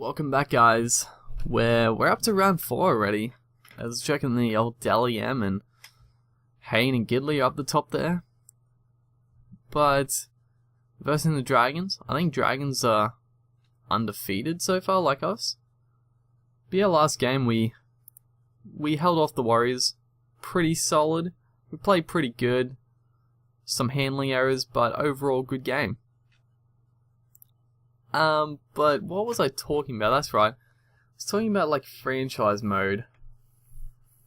Welcome back, guys. We're up to round 4 already. I was checking the old Dally M, and Hayne and Gidley are up the top there. But versus the Dragons, I think Dragons are undefeated so far, like us. But yeah, last game we held off the Warriors pretty solid. We played pretty good. Some handling errors, but overall good game. But what was I talking about? That's right. I was talking about like franchise mode.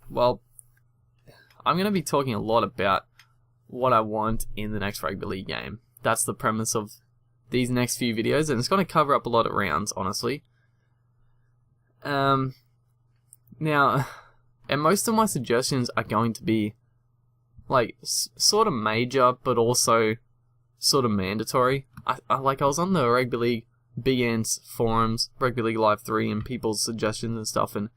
Well, I'm going to be talking a lot about what I want in the next Rugby League game. That's the premise of these next few videos, and it's going to cover up a lot of rounds, honestly. Now, and most of my suggestions are going to be like sort of major, but also sort of mandatory. I was on the Rugby League Big Ants forums, Rugby League Live 3, and people's suggestions and stuff, and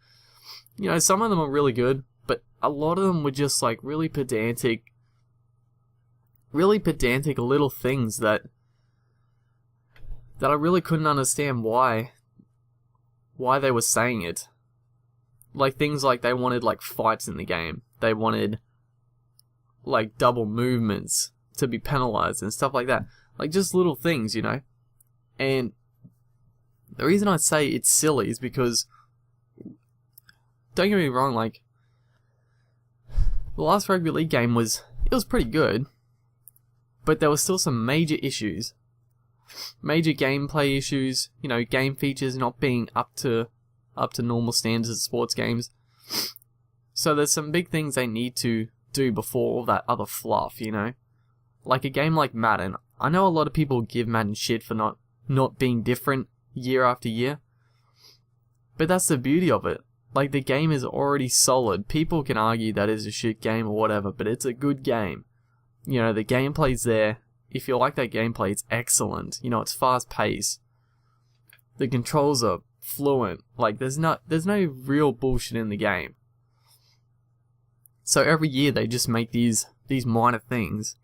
you know, some of them are really good, but a lot of them were just like really pedantic little things that I really couldn't understand why they were saying it. Like things like they wanted like fights in the game. They wanted like double movements to be penalized and stuff like that. Like just little things, you know? And the reason I say it's silly is because, don't get me wrong, like the last Rugby League game was pretty good, but there were still some major issues. Major gameplay issues, you know, game features not being up to normal standards of sports games. So there's some big things they need to do before all that other fluff, you know? Like a game like Madden. I know a lot of people give Madden shit for not being different year after year, but that's the beauty of it. Like, the game is already solid. People can argue that it's a shit game or whatever, but it's a good game. You know, the gameplay's there. If you like that gameplay, it's excellent. You know, it's fast paced. The controls are fluent. Like, there's no real bullshit in the game. So every year they just make these minor things.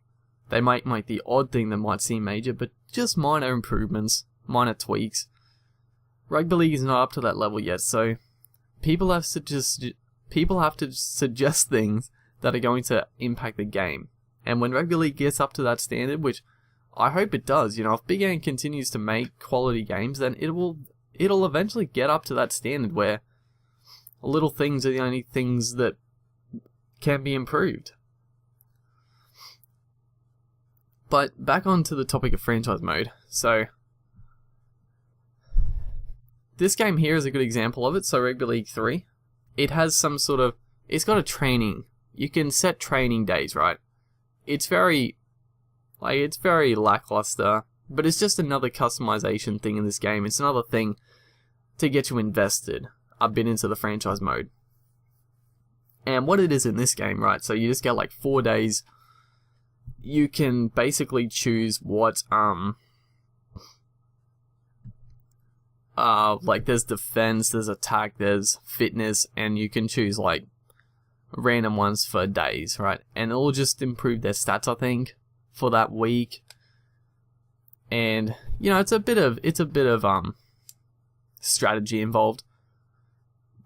They might make the odd thing that might seem major, but just minor improvements, minor tweaks. Rugby League is not up to that level yet, so people have to suggest things that are going to impact the game. And when Rugby League gets up to that standard, which I hope it does, you know, if Big Ant continues to make quality games, then it'll eventually get up to that standard where little things are the only things that can be improved. But back onto the topic of franchise mode. So this game here is a good example of it. So Rugby League 3, it has it's got a training. You can set training days, right? It's very lackluster, but it's just another customization thing in this game. It's another thing to get you invested a bit into the franchise mode. And what it is in this game, right? So you just get like 4 days. You can basically choose what, like there's defense, there's attack, there's fitness, and you can choose like random ones for days, right? And it'll just improve their stats, I think, for that week. And you know, it's a bit of strategy involved,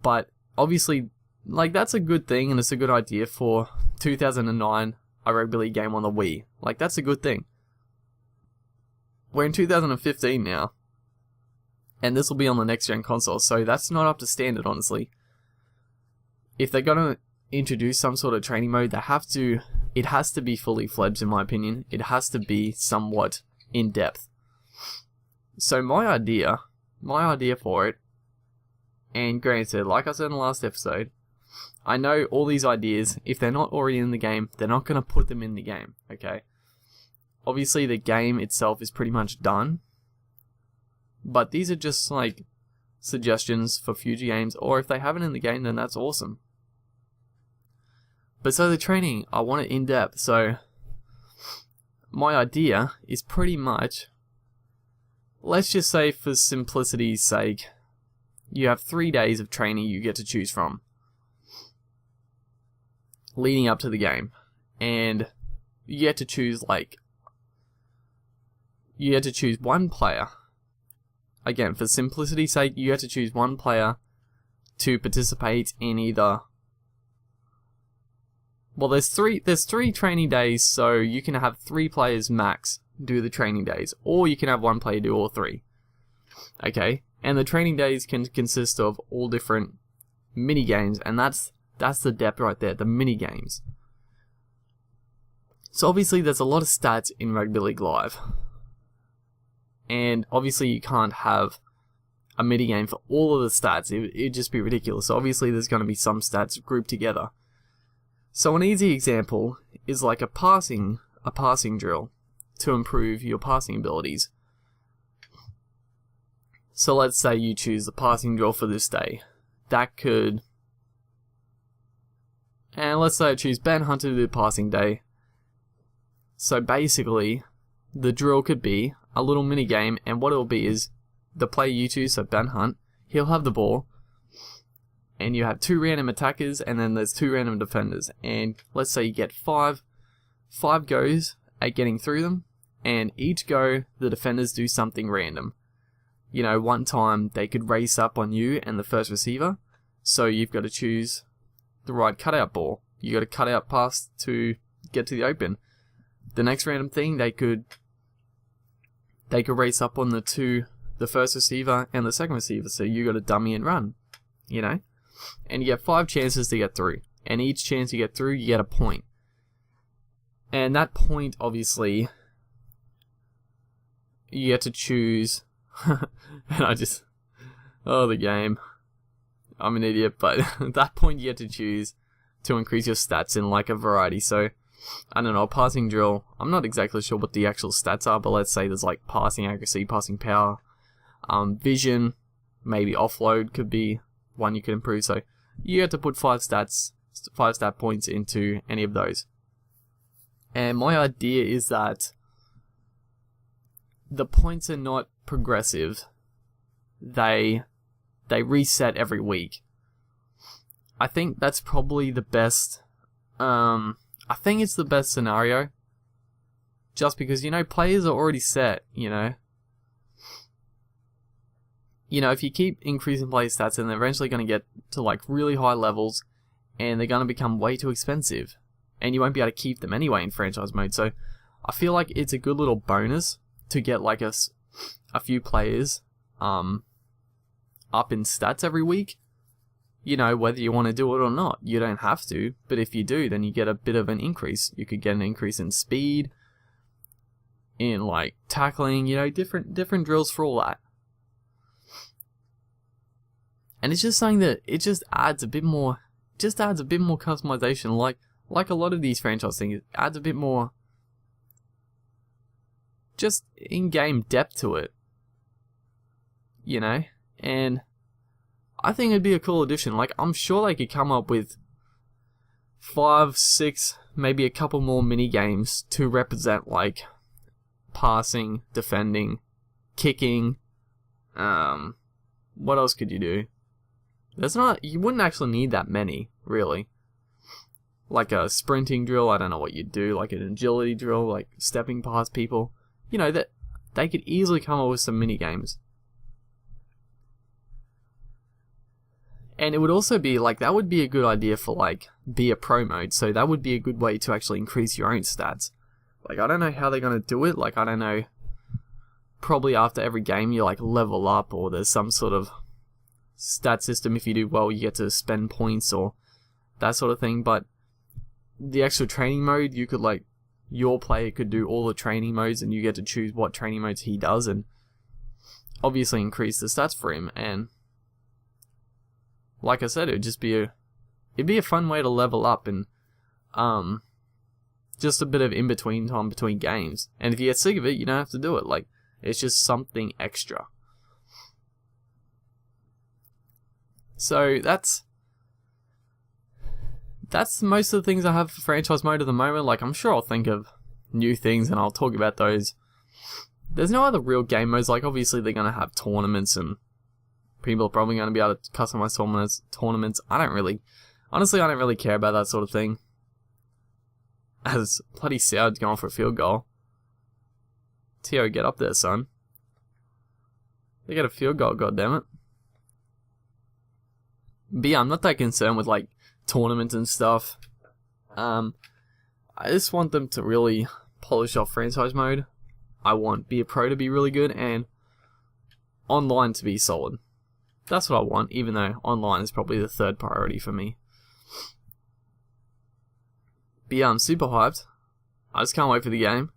but obviously, like, that's a good thing, and it's a good idea for 2009, a Rugby League game on the Wii. Like, that's a good thing. We're in 2015 now, and this will be on the next gen console, so that's not up to standard, honestly. If they're gonna introduce some sort of training mode, it has to be fully fledged, in my opinion. It has to be somewhat in depth. So my idea for it, and granted, like I said in the last episode, I know all these ideas, if they're not already in the game, they're not going to put them in the game, okay? Obviously, the game itself is pretty much done, but these are just, like, suggestions for future games, or if they have it in the game, then that's awesome. But so the training, I want it in depth, so my idea is pretty much, let's just say for simplicity's sake, you have 3 days of training you get to choose from leading up to the game, and you get to choose one player again, for simplicity's sake, you have to choose one player to participate in either. Well, there's three training days, so you can have 3 players max do the training days, or you can have one player do all 3. Okay, and the training days can consist of all different mini games, and that's the depth right there, the mini games. So obviously, there's a lot of stats in Rugby League Live, and obviously you can't have a mini game for all of the stats. It'd just be ridiculous. So obviously, there's going to be some stats grouped together. So an easy example is like a passing drill to improve your passing abilities. So let's say you choose the passing drill for this day. That could, and let's say I choose Ben Hunter to do the passing day. So basically, the drill could be a little mini game, and what it will be is the player you choose, so Ben Hunt, he'll have the ball, and you have 2 random attackers, and then there's 2 random defenders. And let's say you get 5 goes at getting through them, and each go, the defenders do something random. You know, one time they could race up on you and the first receiver, so you've got to choose the right cutout ball. You got to cut out pass to get to the open. The next random thing, they could race up on the first receiver and the second receiver, so you got to dummy and run, you know? And you get 5 chances to get through, and each chance you get through, you get a point. And that point, obviously, you get to choose, and the game. I'm an idiot, but at that point you get to choose to increase your stats in like a variety. So, I don't know, a passing drill, I'm not exactly sure what the actual stats are, but let's say there's like passing accuracy, passing power, vision, maybe offload could be one you could improve. So you have to put 5 stat points into any of those. And my idea is that the points are not progressive. They reset every week. I think that's probably the best. I think it's the best scenario. Just because, you know, players are already set, you know. You know, if you keep increasing player stats, then they're eventually going to get to like really high levels, and they're going to become way too expensive, and you won't be able to keep them anyway in franchise mode. So I feel like it's a good little bonus to get like a few players up in stats every week. You know, whether you want to do it or not, you don't have to, but if you do, then you get a bit of an increase. You could get an increase in speed, in like tackling, you know, different drills for all that. And it's just something that it just adds a bit more customization, like a lot of these franchise things. It adds a bit more just in-game depth to it, you know. And I think it'd be a cool addition. Like, I'm sure they could come up with 5, 6, maybe a couple more mini games to represent like passing, defending, kicking. What else could you do? You wouldn't actually need that many, really. Like a sprinting drill, I don't know what you'd do, like an agility drill, like stepping past people. You know, that they could easily come up with some mini games. And it would also be, like, that would be a good idea for, like, be a pro mode, so that would be a good way to actually increase your own stats. Like, I don't know how they're going to do it, like, I don't know, probably after every game you, like, level up, or there's some sort of stat system. If you do well, you get to spend points, or that sort of thing, but the actual training mode, you could, like, your player could do all the training modes, and you get to choose what training modes he does, and obviously increase the stats for him, and like I said, it'd be a fun way to level up, and just a bit of in-between time between games. And if you get sick of it, you don't have to do it. Like, it's just something extra. So that's most of the things I have for franchise mode at the moment. Like, I'm sure I'll think of new things and I'll talk about those. There's no other real game modes. Like, obviously they're going to have tournaments, and people are probably going to be able to customize tournaments. I don't really care about that sort of thing. As bloody Saud's going for a field goal. Tio, get up there, son. They get a field goal, goddammit. But yeah, I'm not that concerned with like tournaments and stuff. I just want them to really polish off franchise mode. I want Be a Pro to be really good and online to be solid. That's what I want, even though online is probably the third priority for me. But yeah, I'm super hyped. I just can't wait for the game.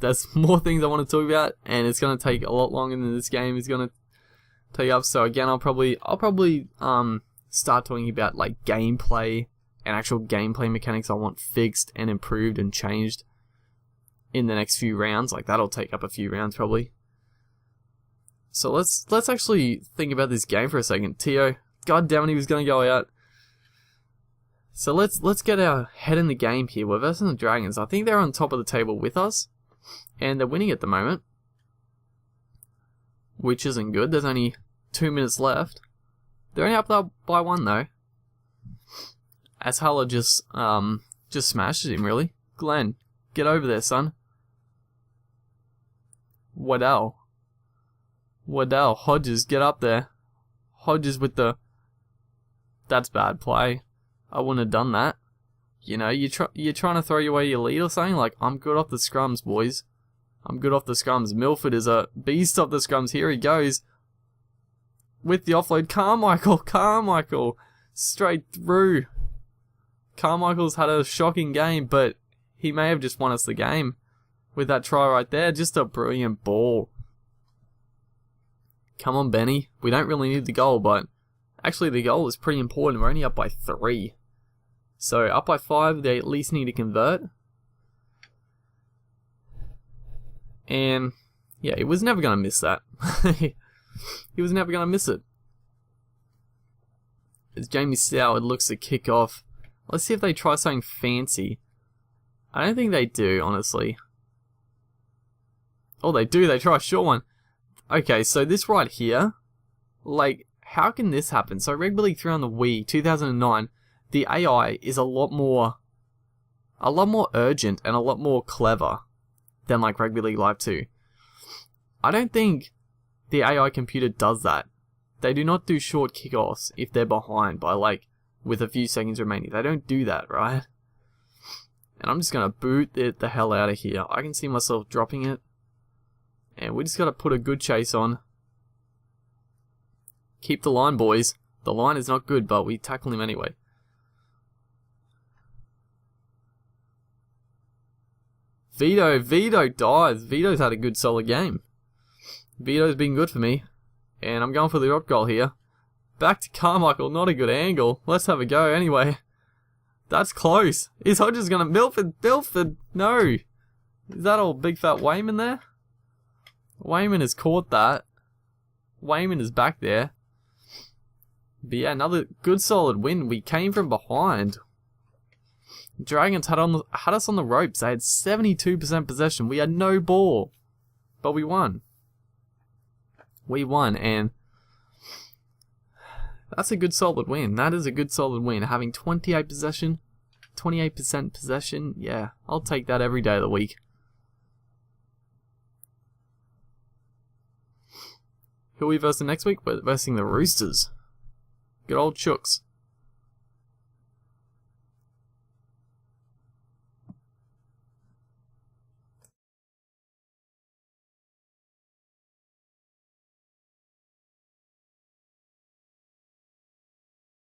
There's more things I want to talk about, and it's gonna take a lot longer than this game is gonna take up. So again, I'll probably start talking about like gameplay and actual gameplay mechanics I want fixed and improved and changed in the next few rounds. Like that'll take up a few rounds probably. So let's actually think about this game for a second. Tio, god damn it, he was gonna go out. So let's get our head in the game here. We're versing the Dragons. I think they're on top of the table with us, and they're winning at the moment, which isn't good. There's only 2 minutes left. They're only up by 1 though. As Hala just smashes him really. Glenn, get over there, son. Waddell, Hodges, get up there. Hodges with the. That's bad play. I wouldn't have done that. You know, you're trying to throw away your lead or something. Like, I'm good off the scrums, boys. I'm good off the scrums. Milford is a beast off the scrums. Here he goes. With the offload. Carmichael. Straight through. Carmichael's had a shocking game, but he may have just won us the game with that try right there. Just a brilliant ball. Come on, Benny. We don't really need the goal, but actually the goal is pretty important. We're only up by 3. So up by 5, they at least need to convert. And yeah, he was never going to miss that. He was never going to miss it. As Jamie Soward looks to kick off. Let's see if they try something fancy. I don't think they do, honestly. Oh, they do. They try a short one. Okay, so this right here, like, how can this happen? So Rugby League 3 on the Wii, 2009, the AI is a lot more urgent and a lot more clever than like Rugby League Live 2. I don't think the AI computer does that. They do not do short kickoffs if they're behind by like, with a few seconds remaining. They don't do that, right? And I'm just going to boot it the hell out of here. I can see myself dropping it. And we just got to put a good chase on. Keep the line, boys. The line is not good, but we tackle him anyway. Vito dies. Vito's had a good solid game. Vito's been good for me. And I'm going for the drop goal here. Back to Carmichael, not a good angle. Let's have a go anyway. That's close. Is Hodges going to... Milford, no. Is that old big fat Wayman there? Wayman has caught that. Wayman is back there. But yeah, another good solid win. We came from behind. Dragons had us on the ropes. They had 72% possession. We had no ball. But we won. We won, and that's a good solid win. That is a good solid win. Having 28% possession, yeah, I'll take that every day of the week. Who are we versing next week? We're versing the Roosters. Good old Chooks.